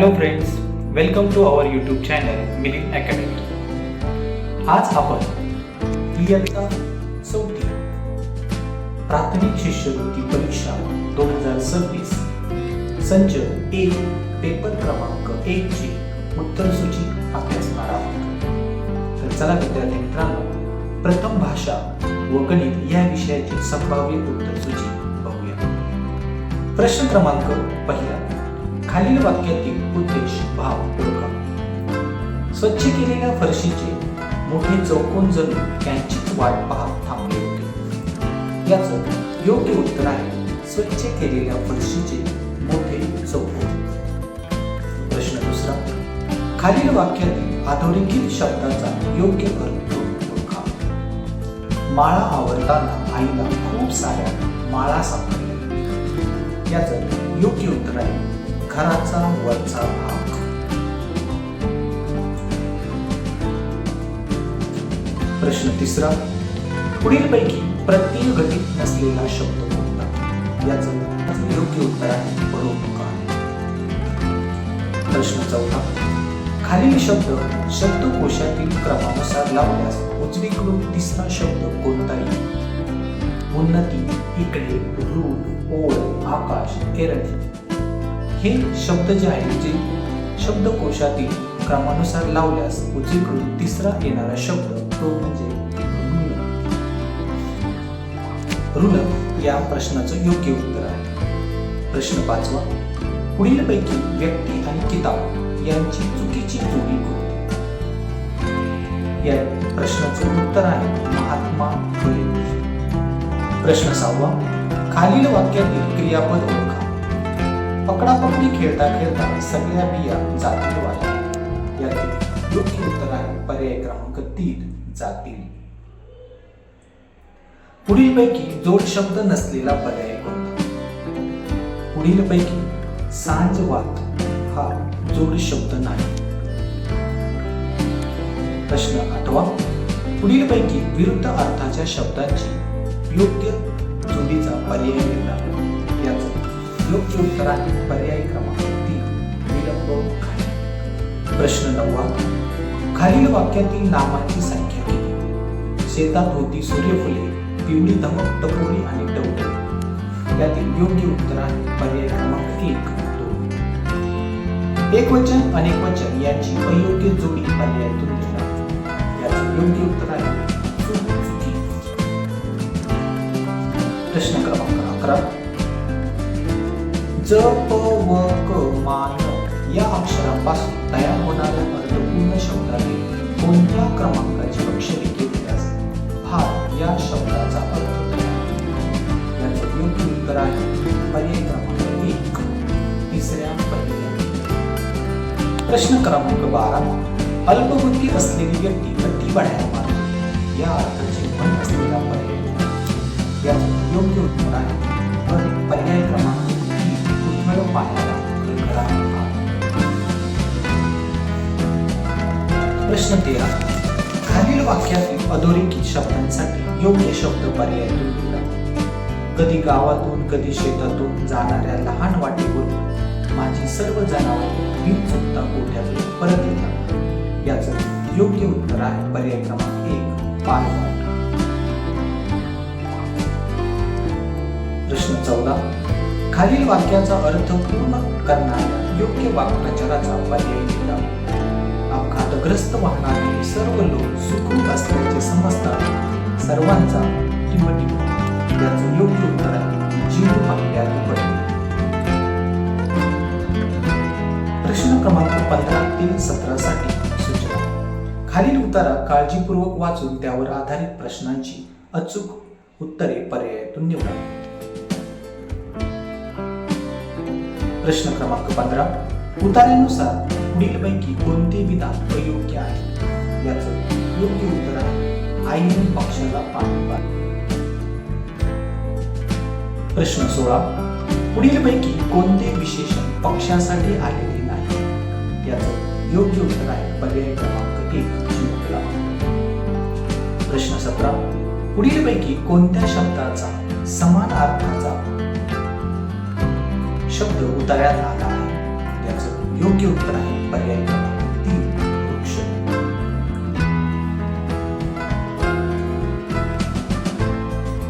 Hello friends, welcome to our YouTube channel Milind academy. आज आपण इयत्ता 4 प्राथमिक शिष्यवृत्ती परीक्षा 2026 संच 1 पेपर क्रमांक 1 ची उत्तरसूची अभ्यासणार आहोत. तर चला विद्यार्थी मित्रांनो, प्रथम भाषा व गणित या विषयाची संभाव्य उत्तरसूची बघूया. प्रश्न क्रमांक 1, खालील वाक्यातील उद्देश भाव ओळखा. स्वच्छ केलेल्या फरशीचे मोठे चौकोन जणू त्यांचीच वाट पाहत थांबले होते. याचं योग्य उत्तर आहे स्वच्छ केलेल्या फरशीचे मोठे चौकोन. प्रश्न दुसरा, खालील वाक्यातील अधोरेखित शब्दाचा योग्य अर्थ ओळखा. माळा आवरताना आईला खूप साऱ्या माळा सापडल्या. याचं योग्य उत्तर आहे घराचा वरचा भाग. प्रश्न तिसरा, पुढीलपैकी प्रत्यय घटित नसलेला शब्द कोणता? याचं योग्य उत्तर आहे परोपकार. प्रश्न चौथा, खालील शब्द शब्दकोशातील क्रमानुसार लावल्यास उजवीकडून तिसरा शब्द कोणता येईल? उन्नती, इकडे, रूप, ओळ, आकाश, एरंड. हे शब्द जे आहेत जे शब्दकोशातील क्रमानुसार लावल्यास उजवीकडून तिसरा येणारा शब्द तो म्हणजे ऋण या प्रश्नाचं योग्य उत्तर आहे. प्रश्न 5, पुढीलपैकी व्यक्ती आणि किताब यांची चुकीची जोडी कोणती? या प्रश्नाचं उत्तर आहे महात्मा फुले. प्रश्न 6, खालील वाक्यातील क्रियापद ओळखा. पकडापकडी खेळता खेळता सगळ्या बिया जातील वाया. यातील योग्य उत्तर आहे पर्याय क्रमांक 3 जातील. पुढीलपैकी जोड शब्द नसलेला पर्याय कोणता? पुढीलपैकी सांजवात हा जोड शब्द नाही. प्रश्न 8, पुढीलपैकी विरुद्ध अर्थाच्या शब्दांची योग्य जोडीचा पर्याय निवडा. याचं योग्य उत्तर आहे पर्याय क्रमांक 3 विलंब खाणे. प्रश्न 9, खालील वाक्यातील नामांची संख्या किती? शेतात होती सूर्यफुले, पिवळी धमक, टपोरी आणि टवटवी. यातील योग्य उत्तर आहे पर्याय क्रमांक 1, 2. एकवचन अनेकवचन यांची अयोग्य जोडी पर्यायातून निवडा. याचे योग्य उत्तर आहे चुकी. प्रश्न क्रमांक 11, ज, प, व, क, मान या अक्षरांपासून तयार होणाऱ्या अर्थपूर्ण शब्दातील कोणत्या क्रमांकाची अक्षरे घेतल्यास भार या शब्दाचा अर्थ तयार? याचं योग्य उत्तर आहे पर्याय क्रमांक 1, तिसऱ्या पर्याय. प्रश्न क्रमांक 12, अल्पबुद्धी असलेली व्यक्ती गट्टी बढाया मारते या अर्थाचे म्हण असलेला पर्याय. याचं योग्य उत्तर आहे पर्याय क्रमांक पायाला खडखडा. प्रश्न 13, खालील वाक्यातील अधोरेखित शब्दांसाठी योग्य शब्द पर्यायातून निवडा. कधी गावातून कधी शेतातून जाणाऱ्या लहान वाटेवरून माझी सर्व जनावरे बिनचुकता गोठ्याकडे परत येतात. याचं योग्य उत्तर आहे पर्याय क्रमांक 1, पालघाट. प्रश्न 14, खालील वाक्याचा अर्थ पूर्ण करणाऱ्या योग्य वाक्प्रचाराचा पर्याय निवडा. अपघातग्रस्त वाहनातील सर्व लोक सुखरूप असल्याचे समजतात सर्वांचा टिमटिम. याचं योग्य उत्तर आहे जीव पाहिल्या पडले. प्रश्न क्रमांक 15 ते 17 साठी सूचना. खालील उतारा काळजीपूर्वक वाचून त्यावर आधारित प्रश्नांची अचूक उत्तरे पर्यायातून निवडा. प्रश्न क्रमांक 15, उतार्यानुसार पुढीलपैकी कोणते विधान अयोग्य आहे? याचं योग्य उत्तर आहे आईने पक्षाला पाणी पाजले. प्रश्न 16, पुढीलपैकी कोणते विशेषण पक्षासाठी आलेले नाही? याचं योग्य उत्तर आहे पर्याय क्रमांक 1, चिमुकला. प्रश्न 17, पुढीलपैकी कोणत्या शब्दाचा समान अर्थाचा शब्द उतार्यात आला आहे? याचं योग्य उत्तर आहे पर्याय क्रमांक 3 वृक्ष.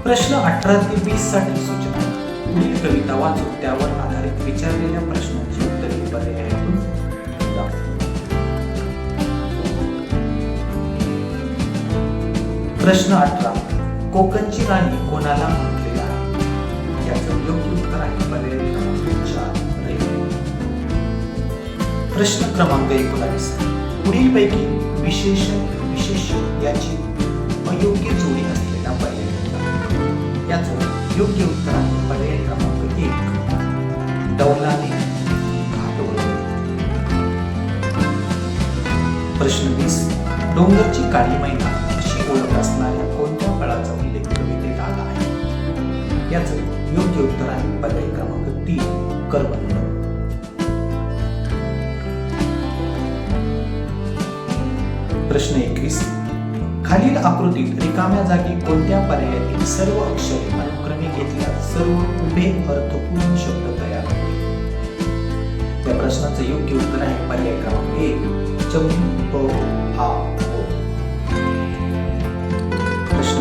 प्रश्न 18 ते 20 साठी सूचना. पुढील कविता वाचून त्यावर आधारित विचारलेल्या प्रश्नांची उत्तरे पर्यायातून द्या. प्रश्न 18. कोकणची राणी कोणाला म्हटलेलं आहे? याचं योग्य उत्तर आहे पर्याय क्रमांक 4 रेल्वे. प्रश्न क्रमांक 19. पुढीलपैकी विशेष याची अयोग्य जोडी असलेला पर्याय निवडा. याचं योग्य उत्तर आहे पर्याय क्रमांक 1 डौलाने घाटोळे. प्रश्न 20. डोंगरची काळी मैना अशी ओळख असणाऱ्या कोणत्या फळाचा उल्लेख कवितेत आला आहे? याचं योग्य उत्तर आहे पर्याय क्रमांक 3 करवंद. प्रश्न 21. खालील आकृतीत रिकाम्या जागी कोणत्या पर्यायातील सर्व अक्षरे अनुक्रमे घेतल्यास सर्व उभे अर्थपूर्ण शब्द तयार होतील? या प्रश्नाचं योग्य उत्तर आहे पर्याय क्रमांक 1 चंपा. प्रश्न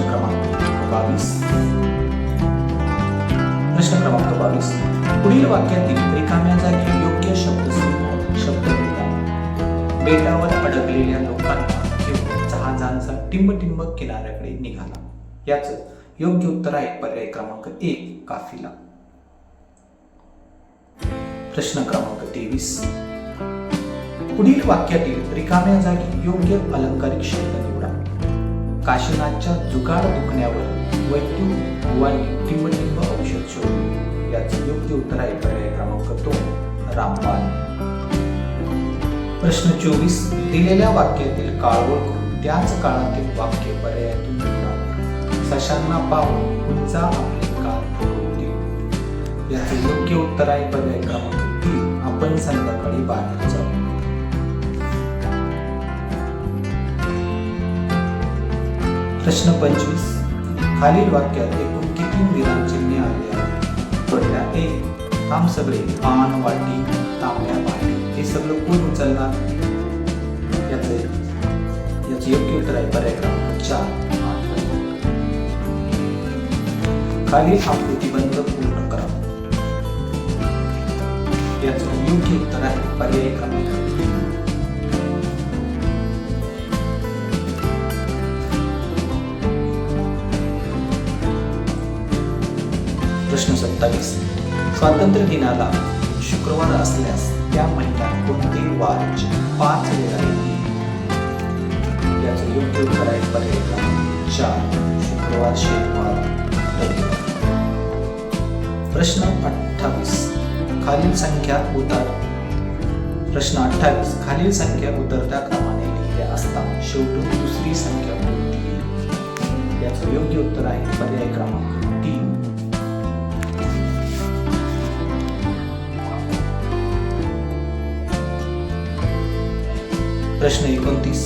क्रमांक 22. पुढील वाक्यातील रिकाम्या जागी योग्य शब्द निवडा. बेटावर अडकलेल्या लोकांना घेऊन जहाजांचा टिंबटिंब किनाऱ्याकडे निघाला. याचं योग्य उत्तर आहे पर्याय क्रमांक 1 काफिला. प्रश्न क्रमांक 23. पुढील वाक्यातील रिकाम्या जागी योग्य अलंकारिक शब्द निवडा. काशीनाथच्या जुगाड दुखण्यावर वैद्य बुवांनी टिंबटिंब औषध शोधले. याचं योग्य उत्तर आहे पर्याय क्रमांक 2 रामबाण. प्रश्न 24. दिलेल्या वाक्यातील काळ ओळखून त्याच काळातील वाक्य पर्यायातून निवडा. सशांना पाहून पुढचा आपले काळ होते. याचे योग्य उत्तर आहे पर्याय क्रमांक 3 आपण संध्याकाळी बाहेर जाऊ. प्रश्न 25. खालील वाक्यात एकूण किती विरामचिन्हे आली आहेत? पहिला 1 थांब सगळे पान वाटी तांब्या भांडी हे सगळं कोण उचलणार? याचे योग्य उत्तर आहे पर्याय क्रमांक 4 खालील आकृती बंद पूर्ण करा. याचं योग्य उत्तर आहे पर्याय क्रमांक 3. प्रश्न 27. स्वातंत्र्य दिनाला शुक्रवार असल्यास त्या महिन्यात कोणते वार 5 वेळा येतील? याचं योग्य उत्तर आहे पर्याय क्रमांक 4 शुक्रवार शनिवार रविवार. प्रश्न 28. खालील संख्या उतरत्या क्रमाने लिहिल्या असता शेवटून दुसरी संख्या कोणती? याचं योग्य उत्तर आहे पर्याय क्रमांक 3 प्रश्न 29.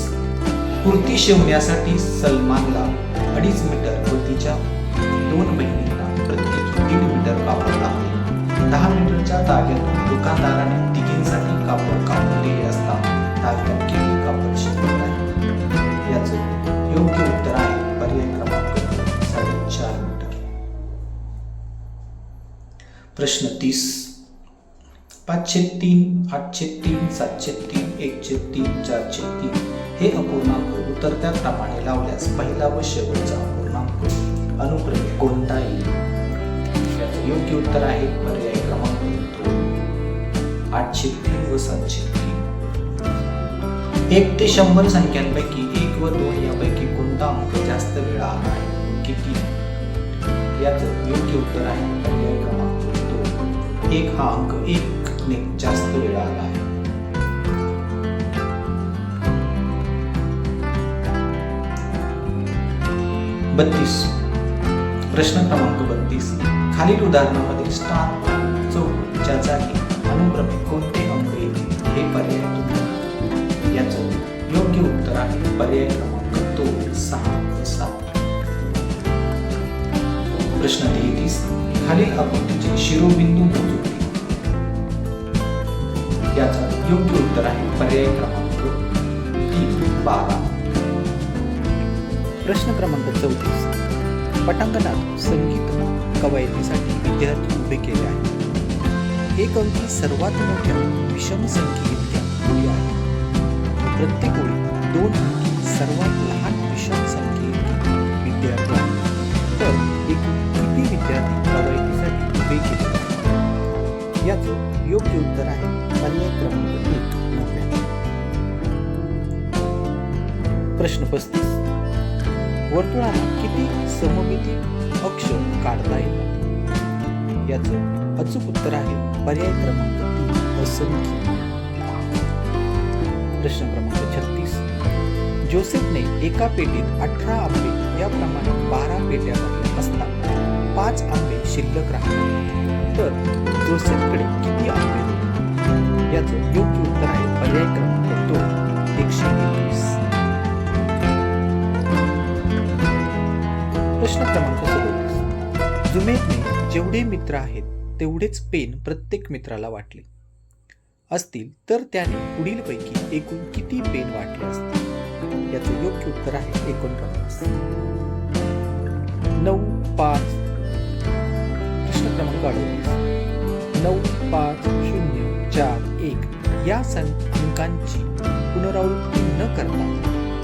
कुर्ती शिवण्यासाठी सलमानला 2.5 मीटर व तिच्या 2 बहिणींना प्रत्येकी 1.5 मीटर कापड लागले. 10 मीटरच्या धाग्यातून दुकानदाराने तिघींसाठी कापड कापून दिले असता धाग्यात किती कापड शिल्लक आहे? याचं योग्य उत्तर आहे पर्याय क्रमांक 4.5 मीटर. प्रश्न 30. 5/3, 8/3, 7/3, 1/3, 4/3 हे अपूर्णांक उतरत्या क्रमाने लावल्यास पहिला व शेवटचा अपूर्णांक अनुक्रमे कोणता येईल? याचे योग्य उत्तर आहे पर्याय क्रमांक 2 8/3 व 7/3. 1 ते 100 संख्यांपैकी 1 व 2 यापैकी कोणता अंक जास्त वेळा आला आहे? किती? याचं योग्य उत्तर आहे पर्याय क्रमांक 2 1 हा अंक 1 ने जास्त वेळा आला आहे. प्रश्न क्रमांक 32. खालील उदाहरणामध्ये स्थान चौकोनच्या जागी अनुक्रमे कोणते अंक येतील हे पर्यायातून? याचं योग्य उत्तर आहे पर्याय क्रमांक 2 6 व 7. प्रश्न 33. खालील आकृतीचे शिरोबिंदू मोजून याचं योग्य उत्तर आहे पर्याय क्रमांक 3 12. प्रश्न क्रमांक 34. पटांगणात संगीत कवायतीसाठी विद्यार्थी उभे केले आहेत. एक अंकी सर्वात मोठ्या विषम संख्येइतक्या ओळी आहे. प्रत्येक ओळी 2 अंकी सर्वात लहान विषम संख्येइतके विद्यार्थी आहेत. तर एकूण किती विद्यार्थी कवायतीसाठी उभे केले आहेत? याचं योग्य उत्तर आहे पर्याय क्रमांक 1 99. प्रश्न 35. वर्तुळाला किती सममिती अक्ष काढता येतात? याचं अचूक उत्तर आहे पर्याय क्रमांक 3 असंख्य. प्रश्न क्रमांक 36. जोसेफने एका पेटीत 18 आंबे याप्रमाणे 12 पेट्या भरल्या असता 5 आंबे शिल्लक राहिले, तर जोसेफकडे किती आंबे होते? याचं योग्य उत्तर आहे पर्याय क्रमांक 2 121. प्रश्न क्रमांक 37. जुमेदने जेवढे मित्र आहेत तेवढेच पेन प्रत्येक मित्राला वाटले असतील, तर त्याने पुढीलपैकी एकूण किती पेन वाटले असतील? याचे योग्य उत्तर आहे 49. 9 5. प्रश्न क्रमांक 38. 9 5 0 4 1 या अंकांची पुनरावृत्ती न करता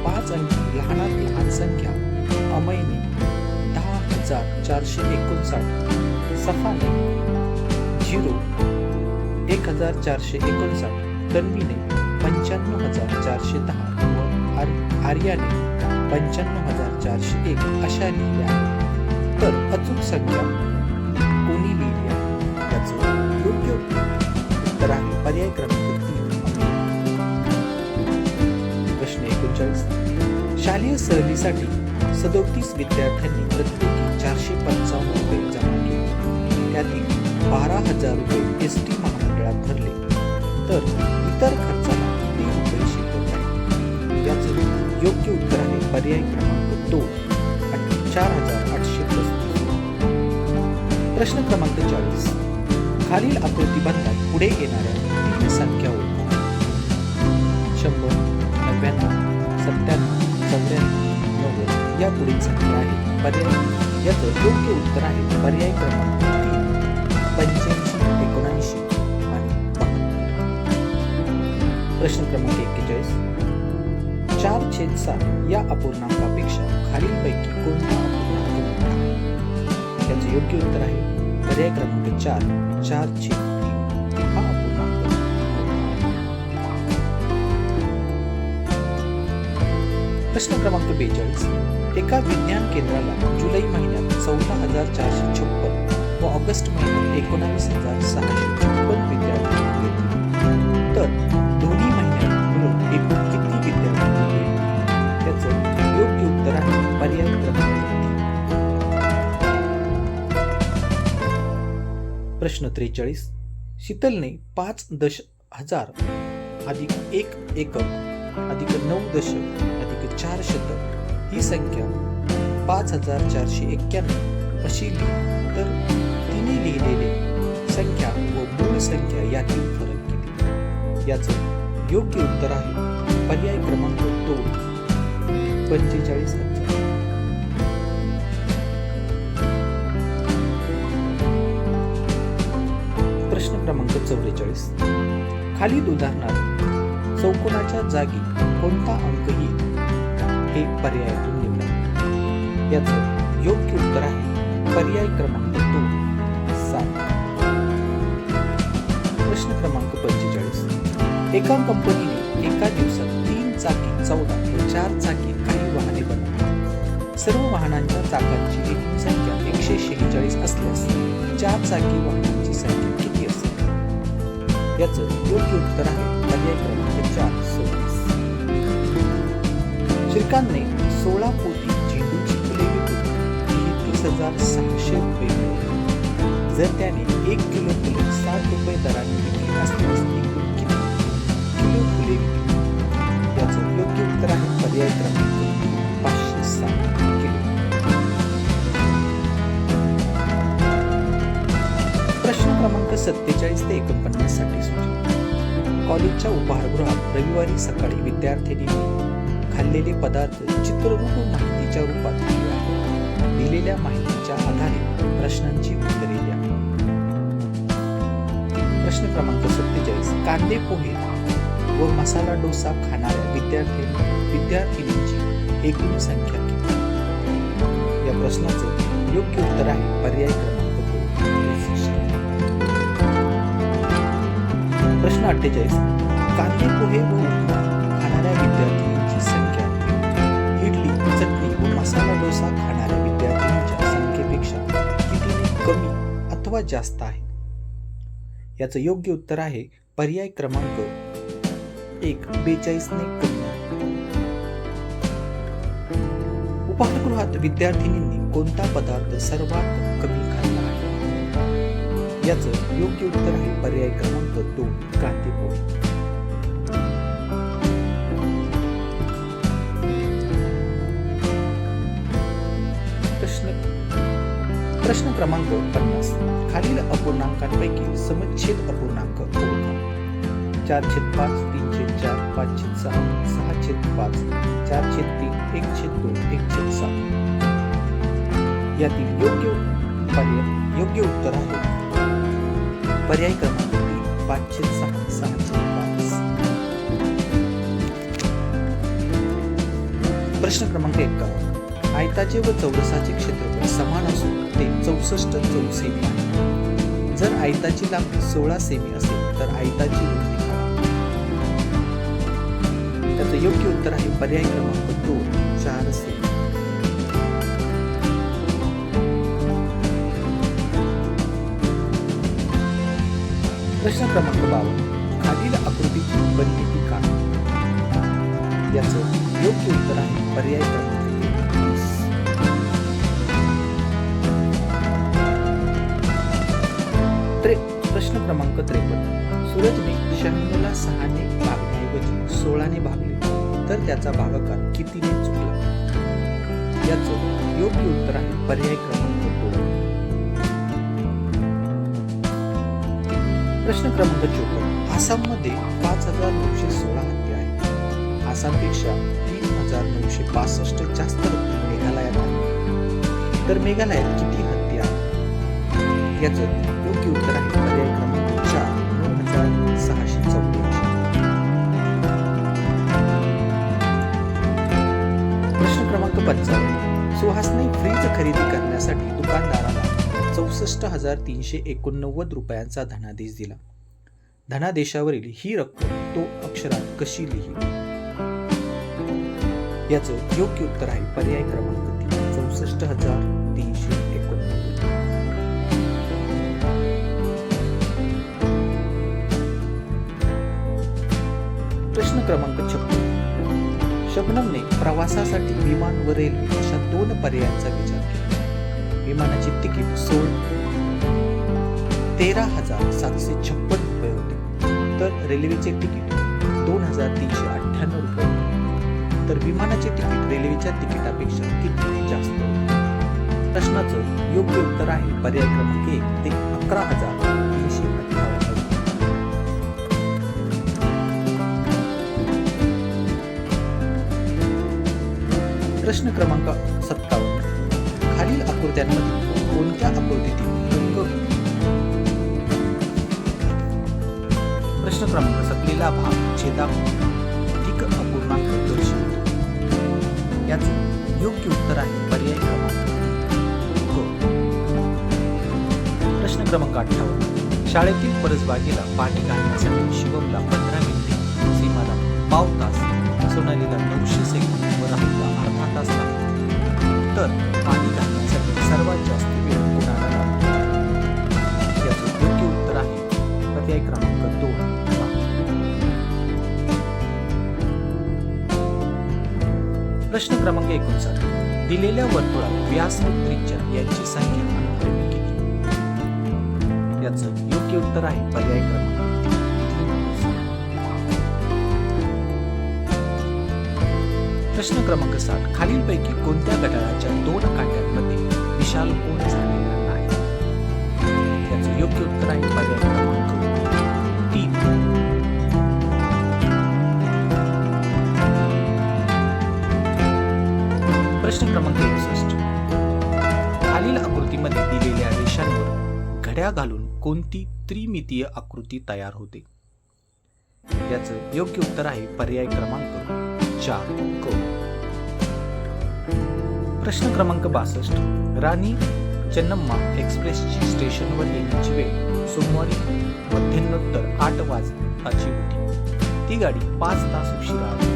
5 अंकी लहानात लहान संख्या अमयने 10,459, सफाने 0 1,459, तन्वीने 95,410 व आर्याने 95,401 अशा लिहिल्या आहेत. तर अचूक संख्या कोणी लिहिली आहे? याचं योग्य उत्तर आहे पर्याय क्रमांक 3. प्रश्न 39. शालेय सहलीसाठी 37 विद्यार्थ्यांनी प्रत्येकी 455 रुपये जमा केले. त्यातील 12,000 रुपये एसटी महामंडळात भरले, तर इतर खर्चाला किती रुपये शिल्लक आहे? याचं योग्य उत्तर आहे पर्याय क्रमांक 2 4,835. प्रश्न क्रमांक 40. खालील आकृतीबंधात पुढे येणाऱ्या 3 संख्या ओळखा. 100 99 97 94 90 या पुढील संख्या आहेत. पर्याय याचं योग्य उत्तर आहे पर्याय क्रमांक 3 85 79 आणि 72. प्रश्न क्रमांक 41. 4/7 या अपूर्णांकापेक्षा खालीलपैकी कोणता अपूर्णांक मोठा आहे? याचे योग्य उत्तर आहे पर्याय क्रमांक 4 4/3 हा अपूर्णांक मोठा आहे. प्रश्न क्रमांक 42. एका विज्ञान केंद्राला जुलै महिन्यात 14,456 व ऑगस्ट महिन्यात 19,656 विद्यार्थी येतील, तर दोन्ही महिन्यात मिळून एकूण किती विद्यार्थी येतील? त्याचं योग्य उत्तर आहे पर्याय क्रमांक 3. प्रश्न 43. शीतलने 5,000 अधिक 1 एकक अधिक 9 दशक अधिक 4 शतक ही संख्या 5,491 अशी लिहिली, तर तिने लिहिलेली संख्या व मूळ संख्या यातील फरक किती? याचं योग्य उत्तर आहे पर्याय क्रमांक 2 45,000. प्रश्न क्रमांक 44. खालील उदाहरणात चौकोनाच्या जागी कोणता अंक येईल हे पर्यायातून निवडा. याचं योग्य उत्तर आहे पर्याय क्रमांक 2 7. प्रश्न क्रमांक 45. एका कंपनीने एका दिवसात 3 चाकी 14 व 4 चाकी काही वाहने बनवली. सर्व वाहनांच्या चाकांची एकूण संख्या 146 असल्यास 4 चाकी वाहनांची संख्या किती असेल? याचं योग्य उत्तर आहे पर्याय क्रमांक 4 26. श्रीकांतने 16 पोती झेंडूची फुले विकून 33,600 रुपये मिळवले. जर त्याने 1 किलो फुले 7 रुपये दराने विकली असल्यास एकूण किती किलो फुले विकली? याचं योग्य उत्तर आहे पर्याय क्रमांक 507 किलो. प्रश्न क्रमांक 47 ते 49 साठी सूचना. कॉलेजच्या उपहारगृहात रविवारी सकाळी विद्यार्थिनींनी खाल्लेले पदार्थ चित्ररूप माहितीच्या रूपात दिले आहेत. दिलेल्या माहितीच्या आधारे प्रश्नांची उत्तरे द्या. प्रश्न क्रमांक 47. कांदे पोहे व मसाला डोसा खाणाऱ्या विद्यार्थिनींची एकूण संख्या किती? या प्रश्नाचं योग्य उत्तर आहे पर्याय क्रमांक 2. प्रश्न 48. कांदे पोहे व उपमा खाणाऱ्या विद्यार्थिनींची संख्या इडली चटणी व मसाला डोसा खाणाऱ्या विद्यार्थिनींच्या संख्येपेक्षा कितीने कमी अथवा जास्त आहे? याचं योग्य उत्तर आहे पर्याय क्रमांक 1. 42 ने कमी आहे. उपहारगृहात विद्यार्थिनींनी कोणता पदार्थ सर्वात कमी खाल्ला आहे? याचं योग्य उत्तर आहे पर्याय क्रमांक 2. कांदे पोहे. प्रश्न क्रमांक 50. खालील अपूर्णांकांपैकी समच्छेद अपूर्णांक ओळखा. 4/5, 3/4, 5/6, 6/5, 4/3, 1/2, 1/7. यातील योग्य उत्तर आहे पर्याय क्रमांक 3. 5/6, 6/5. प्रश्न क्रमांक 51. आयताचे व चौरसाचे क्षेत्रफळ समान असून ते 64 चौसेमी आहे. जर आयताची लांबी 16 सेमी असेल तर आयताची रुंदी काढा. त्याचं योग्य उत्तर आहे पर्याय क्रमांक 2. 4 सेमी. प्रश्न क्रमांक 52. खालील आकृतीची परिमिती काढा. याचं योग्य उत्तर आहे पर्याय क्रमांक 30. प्रश्न क्रमांक 53. सूरजने 96 ला 6 ने भागण्याऐवजी 16 ने भागले तर त्याचा भागाकार कितीने चुकला? याचं योग्य उत्तर आहे पर्याय क्रमांक 2. प्रश्न क्रमांक 54. आसाममध्ये 5,916 हत्ती आहेत. आसामपेक्षा 3,965 जास्त हत्ती मेघालयात आहेत. तर मेघालयात किती हत्ती आहेत? याचं योग्य उत्तर आहे पर्याय क्रमांक 4. 9,684. प्रश्न क्रमांक 55. सुहासने फ्रीज खरेदी करण्यासाठी दुकानदाराला 64,389 रुपयांचा धनादेश दिला. धनादेशावरील ही रक्कम तो अक्षरात कशी लिहिली? याचं योग्य उत्तर आहे पर्याय क्रमांक 3. 64,389. प्रश्न क्रमांक 56. शबनमने प्रवासासाठी विमान व रेल्वे अशा 2 पर्यायांचा विचार केला. विमानाचे तिकीट 13,756 रुपये होते तर रेल्वेचे तिकीट 2,398 रुपये होते. तर विमानाचे तिकीट रेल्वेच्या तिकिटापेक्षा किती जास्त होते? प्रश्नाचं योग्य उत्तर आहे पर्याय क्रमांक 1. ते 11,358. प्रश्न क्रमांक 57. खालील आकृत्यांमध्ये कोणत्या आकृतीतील रंग? प्रश्न क्रमांक सपलेला भाग छेदांक अधिक अपूर्णांक दर्शवतो. याचे योग्य उत्तर आहे पर्याय क्रमांक 2. प्रश्न क्रमांक 58. शाळेतील परसबागेला पाणी घालण्यासाठी शिवमला 15 मिनिटे, सीमाला पाव तास, सोनालीला 900 सेकंद व राहुलला अर्धा तास लागतो. तर पाणी घालण्यासाठी सर्वात जास्त वेळ कोणाला लागतो? याचं योग्य उत्तर आहे पर्याय क्रमांक 2. प्रश्न क्रमांक 59. दिलेल्या वर्तुळात व्यास व त्रिज्या यांची संख्या अनुक्रमे किती? याचं योग्य उत्तर आहे पर्याय क्रमांक 3. प्रश्न क्रमांक 60. खालीलपैकी कोणत्या घड्याळाच्या 2 काट्यांमध्ये विशाल कोन झालेला नाही? याचं योग्य उत्तर आहे पर्याय क्रमांक 3. प्रश्न क्रमांक 61. खालील आकृतीमध्ये दिलेल्या रेषांवर घड्या घालून कोणती त्रिमितीय आकृती तयार होते? याचं योग्य उत्तर आहे पर्याय क्रमांक 4 क. प्रश्न क्रमांक 62. राणी चेन्नम्मा एक्सप्रेसची स्टेशनवर येण्याची वेळ सोमवारी मध्यान्नोत्तर 8 वाजताची होती. ती गाडी 5 तास उशिरा आली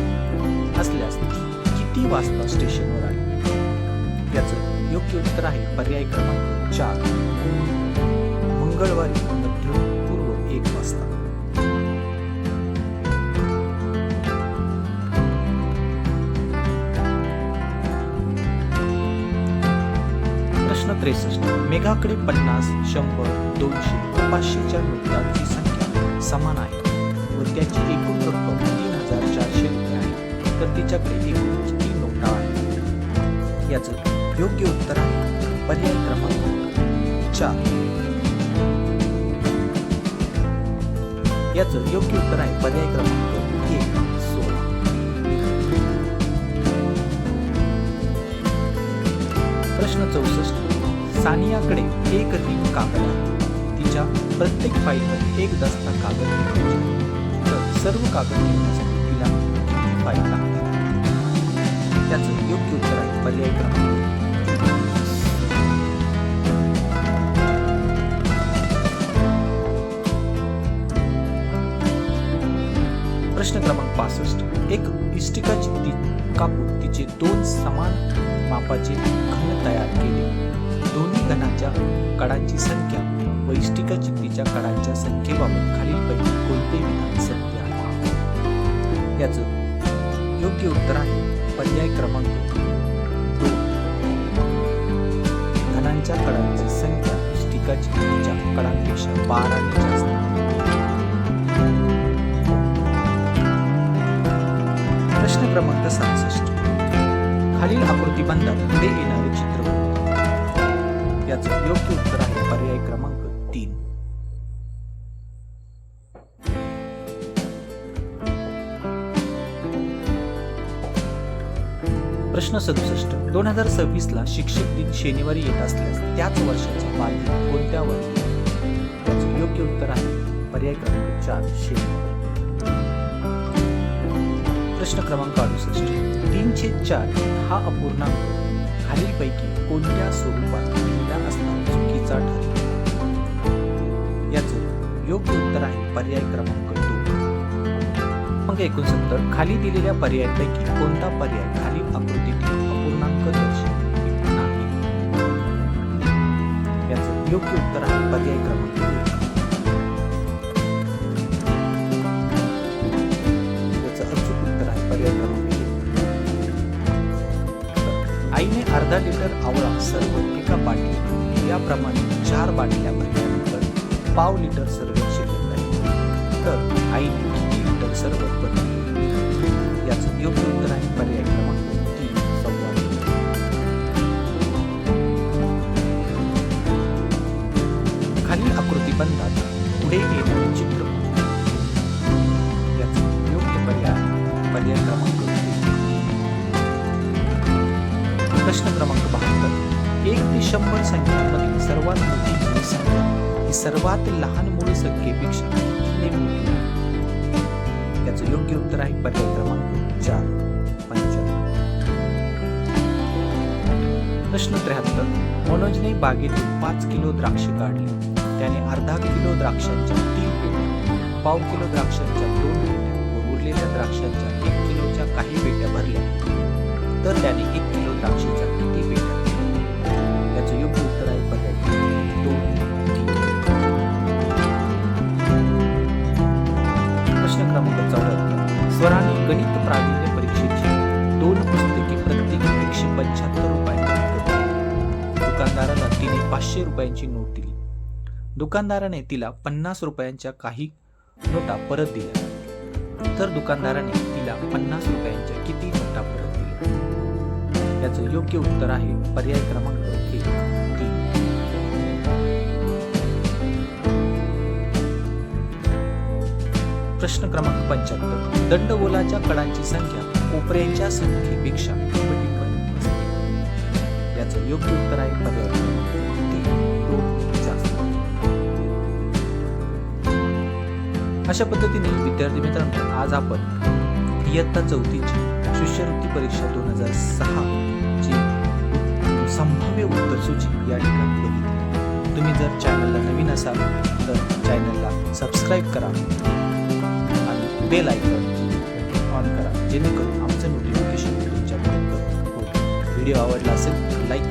असल्यास ती किती वाजता स्टेशनवर आली? याचं योग्य उत्तर आहे पर्याय क्रमांक 4 मंगळवारी मध्यपूर्व 1 वाजता. प्रश्न 63. मेघाकडे 50, 100, 200, 500च्या नोटांची संख्या समान आहे व त्याची एकूण रक्कम 3,400 रुपये आहे, तर तिच्याकडे एकूण किती नोटा आहेत? याचं योग्य उत्तर आहे पर्याय क्रमांक 4. याचं योग्य उत्तर आहे पर्याय क्रमांक 1 16. प्रश्न 64. सानियाकडे 1 रिंग कागद आहे. तिच्या प्रत्येक फाईलमध्ये 1 दस्ता कागद ठेवायचा आहे. तर सर्व कागद ठेवण्यासाठी तिला किती फाईल लागतील? त्याचं योग्य उत्तर आहे पर्याय क्रमांक 3. प्रश्न क्रमांक 65. एक इष्टिका चित्ती कापून तिचे 2 समान मापाचे घन तयार केले. दोन्ही घनाच्या कडांची संख्या व इष्टिका चित्तीच्या कडांच्या संख्येबाबत खालीलपैकी कोणते विधान सत्य आहे? याचं योग्य उत्तर आहे पर्याय क्रमांक 2 घनांच्या कडांची संख्या इष्टिका चित्तीच्या कडांपेक्षा 12 ने जास्त. प्रश्न क्रमांक 67. खालील आकृतिबंधात पुढे येणारे चित्र कोणते? याचं योग्य उत्तर आहे पर्याय क्रमांक 3. प्रश्न 67. 2026 ला शिक्षक दिन शनिवारी येत असल्यास त्याच वर्षाचा बालदिन कोणत्या वारी? याचं योग्य उत्तर आहे पर्याय क्रमांक 4 शनिवारी. प्रश्न क्रमांक 68. 3/4 हा अपूर्णांक खालीलपैकी कोणत्या स्वरूपात लिहिला असता चुकीचा ठरेल? याचं योग्य उत्तर आहे पर्याय क्रमांक 2. मग 69. खाली दिलेल्या पर्यायांपैकी कोणता पर्याय खालील आकृतीतील अपूर्णांक दर्शवित नाही? याचं योग्य उत्तर आहे पर्याय क्रमांक 1. याचं अचूक उत्तर आहे पर्याय क्रमांक 1. आईने अर्धा लिटर आवळा सरबत एका बाटलीत याप्रमाणे 4 बाटल्या भरल्यानंतर पाव लिटर सरबत शिल्लक राहिले, तर आईने किती लिटर सरबत बनवले? याचं योग्य उत्तर आहे पर्याय क्रमांक 3 सव्वा लिटर. खालील आकृतिबंधात पुढे येणारे चित्र कोणते? याचं योग्य पर्याय क्रमांक 1. प्रश्न क्रमांक 72. 1 ते 100 संख्यांमधील सर्वात मोठी मूळ संख्या ही सर्वात लहान मूळ संख्येपेक्षा किती मोठी आहे? याचं योग्य उत्तर आहे पर्याय क्रमांक 4 95. प्रश्न 73. मनोजने बागेतून 5 किलो द्राक्ष काढली. त्याने अर्धा किलो द्राक्षांच्या 3 पेट्या, पाव किलो द्राक्षांच्या 2 पेट्या व उरलेल्या द्राक्षांच्या 1 किलोच्या काही पेट्या भरल्या, तर त्याने 1 किलो द्राक्षाच्या किती पेट्या केल्या? याचं योग्य उत्तर आहे पर्याय 2 3. प्रश्न क्रमांक 74. स्वराने गणित प्रावीण्य परीक्षेची 2 पुस्तके प्रत्येकी 175 रुपयांची विकत घेतली. दुकानदाराला तिने 500 रुपयांची नोट दिली. दुकानदाराने तिला 50 रुपयांच्या काही नोटा परत दिल्या, तर दुकानदाराने तिला 50 रुपयांच्या किती नोटा परत दिल्या? याचं योग्य उत्तर आहे पर्याय क्रमांक 1 3. प्रश्न क्रमांक 75. दंडगोलाच्या कडांची संख्या कोपऱ्यांच्या संख्येपेक्षा दुप्पटीपर्यंत असते. याचं योग्य उत्तर आहे पर्याय 2 जास्त. अशा पद्धतीने विद्यार्थी मित्रांनो आज आपण इयत्ता 4ची शिष्यवृत्ती परीक्षा 2006 ची संभाव्य उत्तर सूची या ठिकाणी बघितली. तुम्ही जर चॅनलला नवीन असाल तर चॅनलला सबस्क्राईब करा आणि बेल आयकॉन ऑन करा जेणेकरून आमचं नोटिफिकेशन तुमच्यापर्यंत होईल. व्हिडिओ आवडला असेल तर लाईक